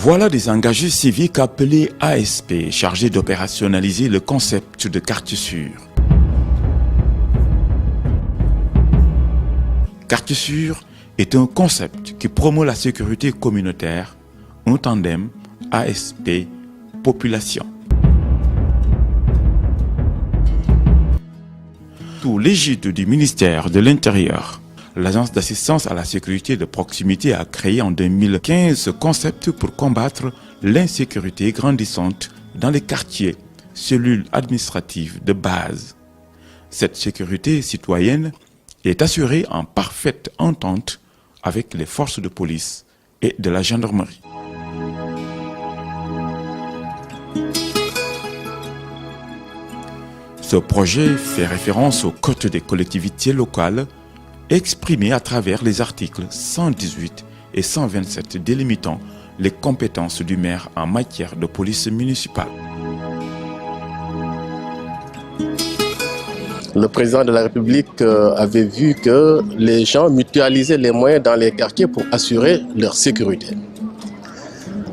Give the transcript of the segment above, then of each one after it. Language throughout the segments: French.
Voilà des engagés civiques appelés ASP, chargés d'opérationnaliser le concept de quartier sûr. Quartier sûr est un concept qui promeut la sécurité communautaire, un tandem ASP-population. Sous l'égide du ministère de l'Intérieur, l'Agence d'assistance à la sécurité de proximité a créé en 2015 ce concept pour combattre l'insécurité grandissante dans les quartiers, cellules administratives de base. Cette sécurité citoyenne est assurée en parfaite entente avec les forces de police et de la gendarmerie. Ce projet fait référence au Code des collectivités locales exprimé à travers les articles 118 et 127 délimitant les compétences du maire en matière de police municipale. Le président de la République avait vu que les gens mutualisaient les moyens dans les quartiers pour assurer leur sécurité.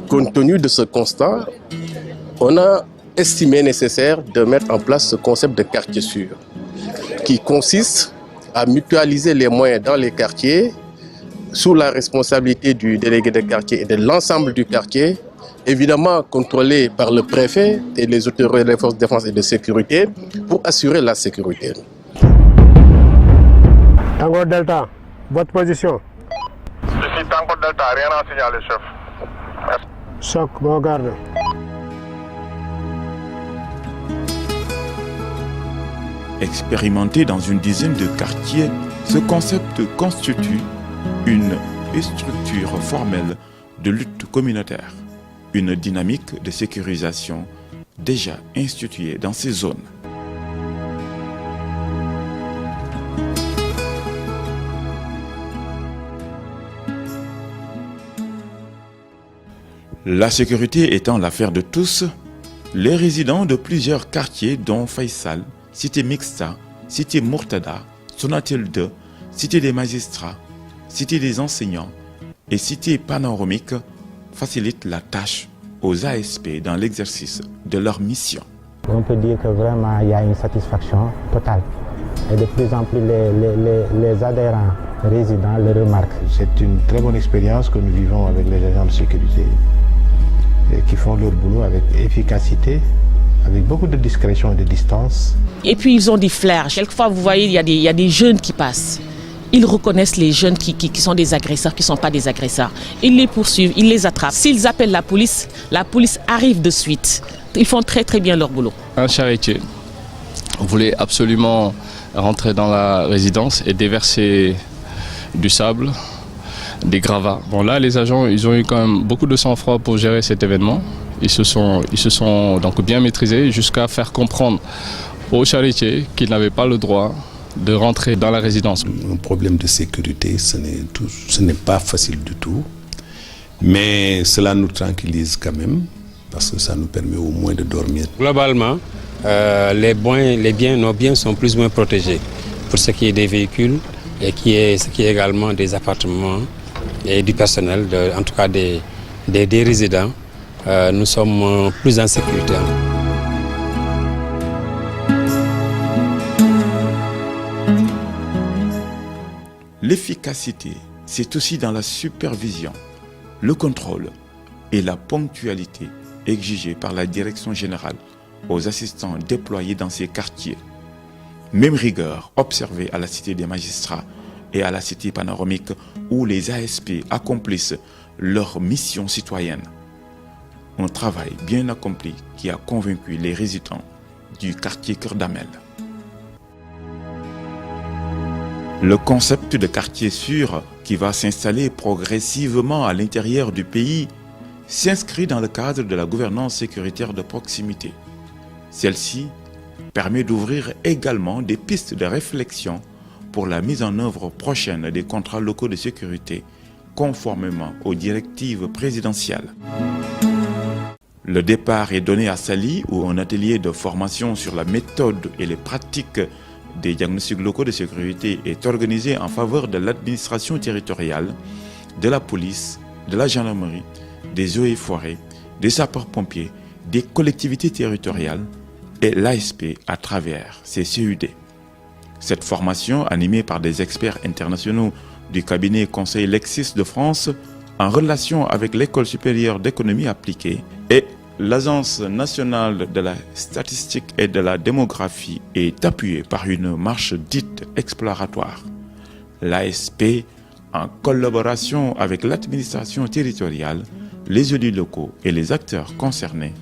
Compte tenu de ce constat, on a estimé nécessaire de mettre en place ce concept de quartier sûr, qui consiste à mutualiser les moyens dans les quartiers sous la responsabilité du délégué de quartier et de l'ensemble du quartier, évidemment contrôlé par le préfet et les autorités des forces de défense et de sécurité pour assurer la sécurité. Tango Delta, votre position? Ici Tango Delta, rien à signaler, chef. Merci. Choc, bon garde. Expérimenté dans une dizaine de quartiers, ce concept constitue une structure formelle de lutte communautaire, une dynamique de sécurisation déjà instituée dans ces zones. La sécurité étant l'affaire de tous, les résidents de plusieurs quartiers dont Faisal, Cité Mixta, Cité Murtada, Sonatel 2, Cité des magistrats, Cité des enseignants et Cité panoramique facilitent la tâche aux ASP dans l'exercice de leur mission. On peut dire que vraiment il y a une satisfaction totale et de plus en plus les adhérents résidents le remarquent. C'est une très bonne expérience que nous vivons avec les agents de sécurité et qui font leur boulot avec efficacité, avec beaucoup de discrétion et de distance. Et puis ils ont des flairs. Quelquefois, vous voyez, il y a des jeunes qui passent. Ils reconnaissent les jeunes qui sont des agresseurs, qui ne sont pas des agresseurs. Ils les poursuivent, ils les attrapent. S'ils appellent la police arrive de suite. Ils font très très bien leur boulot. Un charretier voulait absolument rentrer dans la résidence et déverser du sable, des gravats. Bon là, les agents, ils ont eu quand même beaucoup de sang-froid pour gérer cet événement. Ils se sont donc bien maîtrisés jusqu'à faire comprendre aux charretiers qu'ils n'avaient pas le droit de rentrer dans la résidence. Un problème de sécurité, ce n'est pas facile du tout, mais cela nous tranquillise quand même, parce que ça nous permet au moins de dormir. Globalement, nos biens sont plus ou moins protégés pour ce qui est des véhicules et ce qui est également des appartements et du personnel, en tout cas des résidents. Nous sommes plus en sécurité. L'efficacité, c'est aussi dans la supervision, le contrôle et la ponctualité exigée par la direction générale aux assistants déployés dans ces quartiers. Même rigueur observée à la Cité des magistrats et à la Cité panoramique où les ASP accomplissent leur mission citoyenne. Un travail bien accompli qui a convaincu les résidents du quartier Cœur d'Amel. Le concept de quartier sûr qui va s'installer progressivement à l'intérieur du pays s'inscrit dans le cadre de la gouvernance sécuritaire de proximité. Celle-ci permet d'ouvrir également des pistes de réflexion pour la mise en œuvre prochaine des contrats locaux de sécurité conformément aux directives présidentielles. Le départ est donné à Saly où un atelier de formation sur la méthode et les pratiques des diagnostics locaux de sécurité est organisé en faveur de l'administration territoriale, de la police, de la gendarmerie, des eaux et forêts, des sapeurs-pompiers, des collectivités territoriales et l'ASP à travers ses CUD. Cette formation, animée par des experts internationaux du cabinet Conseil Lexis de France, en relation avec l'École supérieure d'économie appliquée et l'Agence nationale de la statistique et de la démographie, est appuyée par une marche dite exploratoire. L'ASP, en collaboration avec l'administration territoriale, les élus locaux et les acteurs concernés,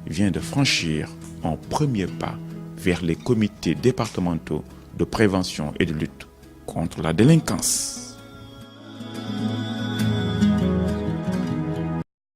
vient de franchir un premier pas vers les comités départementaux de prévention et de lutte contre la délinquance.